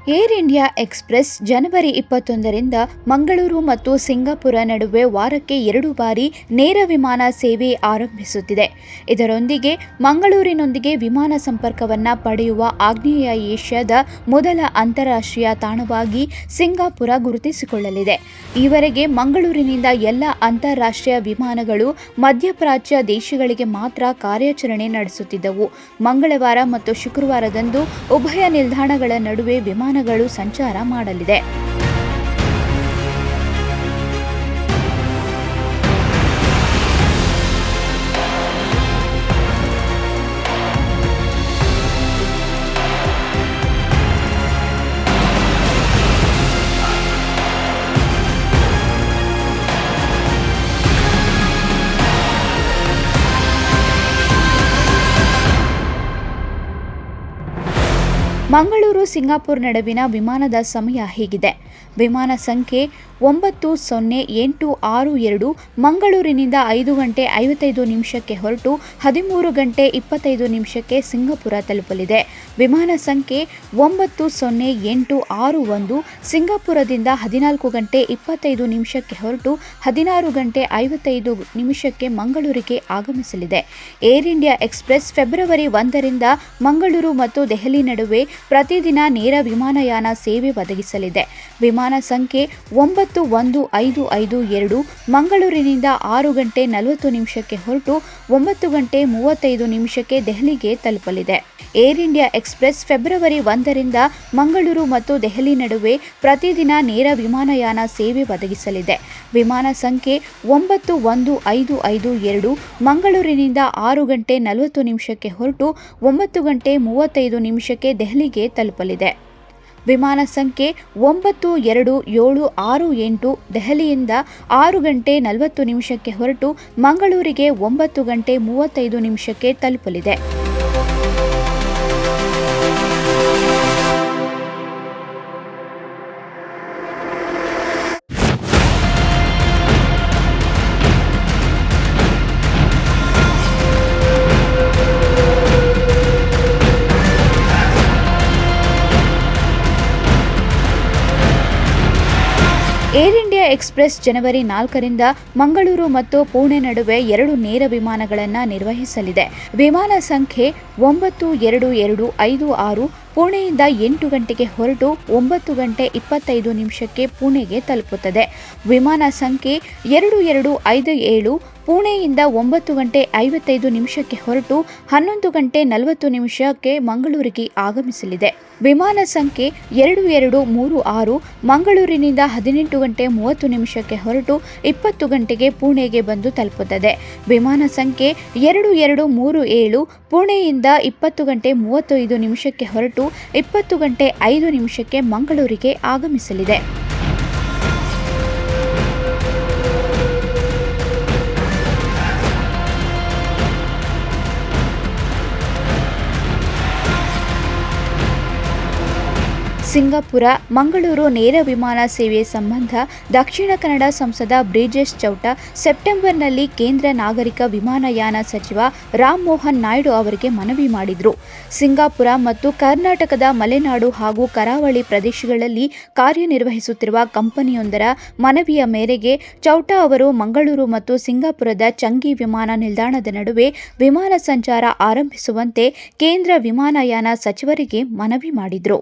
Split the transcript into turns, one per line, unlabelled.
Air India express ಜನವರಿ 21ರಿಂದ ಮಂಗಳೂರು ಮತ್ತು Singapore ನಡುವೆ ವಾರಕ್ಕೆ 2 ಬಾರಿ ನೇರ ವಿಮಾನ ಸೇವೆ ಆರಂಭಿಸುತ್ತಿದೆ. ಇದರೊಂದಿಗೆ ಮಂಗಳೂರಿನೊಂದಿಗೆ ವಿಮಾನ ಸಂಪರ್ಕವನ್ನು ಪಡೆಯುವ ಆಗ್ನೇಯ ಏಷ್ಯಾದ ಮೊದಲ ಅಂತಾರಾಷ್ಟ್ರೀಯ ತಾಣವಾಗಿ ಸಿಂಗಾಪುರ ಗುರುತಿಸಿಕೊಳ್ಳಲಿದೆ. ಈವರೆಗೆ ಮಂಗಳೂರಿನಿಂದ ಎಲ್ಲ ಅಂತಾರಾಷ್ಟ್ರೀಯ ವಿಮಾನಗಳು ಮಧ್ಯಪ್ರಾಚ್ಯ ದೇಶಗಳಿಗೆ ಮಾತ್ರ ಕಾರ್ಯಾಚರಣೆ ನಡೆಸುತ್ತಿದ್ದವು. ಮಂಗಳವಾರ ಮತ್ತು ಶುಕ್ರವಾರದಂದು ಉಭಯ ನಿಲ್ದಾಣಗಳ ನಡುವೆ ವಿಮಾನಗಳು ಸಂಚಾರ ಮಾಡಲಿದೆ. ಮಂಗಳೂರು ಸಿಂಗಾಪುರ ನಡುವಿನ ವಿಮಾನದ ಸಮಯ ಹೀಗಿದೆ. ವಿಮಾನ ಸಂಖ್ಯೆ 90-862 ಮಂಗಳೂರಿನಿಂದ 5 ಗಂಟೆ 55 ನಿಮಿಷಕ್ಕೆ ಹೊರಟು 13 ಗಂಟೆ 25 ನಿಮಿಷಕ್ಕೆ ಸಿಂಗಾಪುರ ತಲುಪಲಿದೆ. ವಿಮಾನ ಸಂಖ್ಯೆ 90-861 ಸಿಂಗಾಪುರದಿಂದ 14 ಗಂಟೆ 25 ನಿಮಿಷಕ್ಕೆ ಹೊರಟು 16 ಗಂಟೆ 55 ನಿಮಿಷಕ್ಕೆ ಮಂಗಳೂರಿಗೆ ಆಗಮಿಸಲಿದೆ. ಏರ್ ಇಂಡಿಯಾ ಎಕ್ಸ್‌ಪ್ರೆಸ್ ಫೆಬ್ರವರಿ 1ರಿಂದ ಮಂಗಳೂರು ಮತ್ತು ದೆಹಲಿ ನಡುವೆ ಪ್ರತಿದಿನ ನೇರ ವಿಮಾನಯಾನ ಸೇವೆ ಒದಗಿಸಲಿದೆ. ವಿಮಾನ ಸಂಖ್ಯೆ 91552 ಮಂಗಳೂರಿನಿಂದ 6 ಗಂಟೆ 40 ನಿಮಿಷಕ್ಕೆ ಹೊರಟು 9 ಗಂಟೆ 35 ನಿಮಿಷಕ್ಕೆ ದೆಹಲಿಗೆ ತಲುಪಲಿದೆ. ಏರ್ ಇಂಡಿಯಾ ಎಕ್ಸ್‌ಪ್ರೆಸ್ ಫೆಬ್ರವರಿ 1ರಿಂದ ಮಂಗಳೂರು ಮತ್ತು ದೆಹಲಿ ನಡುವೆ ಪ್ರತಿದಿನ ನೇರ ವಿಮಾನಯಾನ ಸೇವೆ ಒದಗಿಸಲಿದೆ. ವಿಮಾನ ಸಂಖ್ಯೆ 91552 ಮಂಗಳೂರಿನಿಂದ 6 ಗಂಟೆ 40 ನಿಮಿಷಕ್ಕೆ ಹೊರಟು 9 ಗಂಟೆ 35 ನಿಮಿಷಕ್ಕೆ ದೆಹಲಿಗೆ ತಲುಪಲಿದೆ. ವಿಮಾನ ಸಂಖ್ಯೆ 92768 ದೆಹಲಿಯಿಂದ 6 ಗಂಟೆ 40 ನಿಮಿಷಕ್ಕೆ ಹೊರಟು ಮಂಗಳೂರಿಗೆ 9 ಗಂಟೆ 35 ನಿಮಿಷಕ್ಕೆ ತಲುಪಲಿದೆ. ಏರ್ ಇಂಡಿಯಾ ಎಕ್ಸ್‌ಪ್ರೆಸ್ ಜನವರಿ 4ರಿಂದ ಮಂಗಳೂರು ಮತ್ತು ಪುಣೆ ನಡುವೆ 2 ನೇರ ವಿಮಾನಗಳನ್ನು ನಿರ್ವಹಿಸಲಿದೆ. ವಿಮಾನ ಸಂಖ್ಯೆ 92256 ಪುಣೆಯಿಂದ 8 ಗಂಟೆಗೆ ಹೊರಟು 9 ಗಂಟೆ 25 ನಿಮಿಷಕ್ಕೆ ಪುಣೆಗೆ ತಲುಪುತ್ತದೆ. ವಿಮಾನ ಸಂಖ್ಯೆ 2257 ಪುಣೆಯಿಂದ 9 ಗಂಟೆ 55 ನಿಮಿಷಕ್ಕೆ ಹೊರಟು 11 ಗಂಟೆ 40 ನಿಮಿಷಕ್ಕೆ ಮಂಗಳೂರಿಗೆ ಆಗಮಿಸಲಿದೆ. ವಿಮಾನ ಸಂಖ್ಯೆ 2236 ಮಂಗಳೂರಿನಿಂದ 18 ಗಂಟೆ 30 ನಿಮಿಷಕ್ಕೆ ಹೊರಟು 20 ಗಂಟೆಗೆ ಪುಣೆಗೆ ಬಂದು ತಲುಪುತ್ತದೆ. ವಿಮಾನ ಸಂಖ್ಯೆ 2237 ಪುಣೆಯಿಂದ 20 ಗಂಟೆ 35 ನಿಮಿಷಕ್ಕೆ ಹೊರಟು 20 ಗಂಟೆ 5 ನಿಮಿಷಕ್ಕೆ ಮಂಗಳೂರಿಗೆ ಆಗಮಿಸಲಿದೆ. ಸಿಂಗಾಪುರ ಮಂಗಳೂರು ನೇರ ವಿಮಾನ ಸೇವೆ ಸಂಬಂಧ ದಕ್ಷಿಣ ಕನ್ನಡ ಸಂಸದ ಬ್ರಿಜೇಶ್ ಚೌಟ ಸೆಪ್ಟೆಂಬರ್ನಲ್ಲಿ ಕೇಂದ್ರ ನಾಗರಿಕ ವಿಮಾನಯಾನ ಸಚಿವ ರಾಮ್ ಮೋಹನ್ ನಾಯ್ಡು ಅವರಿಗೆ ಮನವಿ ಮಾಡಿದರು. ಸಿಂಗಾಪುರ ಮತ್ತು ಕರ್ನಾಟಕದ ಮಲೆನಾಡು ಹಾಗೂ ಕರಾವಳಿ ಪ್ರದೇಶಗಳಲ್ಲಿ ಕಾರ್ಯನಿರ್ವಹಿಸುತ್ತಿರುವ ಕಂಪನಿಯೊಂದರ ಮನವಿಯ ಮೇರೆಗೆ ಚೌಟ ಅವರು ಮಂಗಳೂರು ಮತ್ತು ಸಿಂಗಾಪುರದ ಚಂಗಿ ವಿಮಾನ ನಿಲ್ದಾಣದ ನಡುವೆ ವಿಮಾನ ಸಂಚಾರ ಆರಂಭಿಸುವಂತೆ ಕೇಂದ್ರ ವಿಮಾನಯಾನ ಸಚಿವರಿಗೆ ಮನವಿ ಮಾಡಿದರು.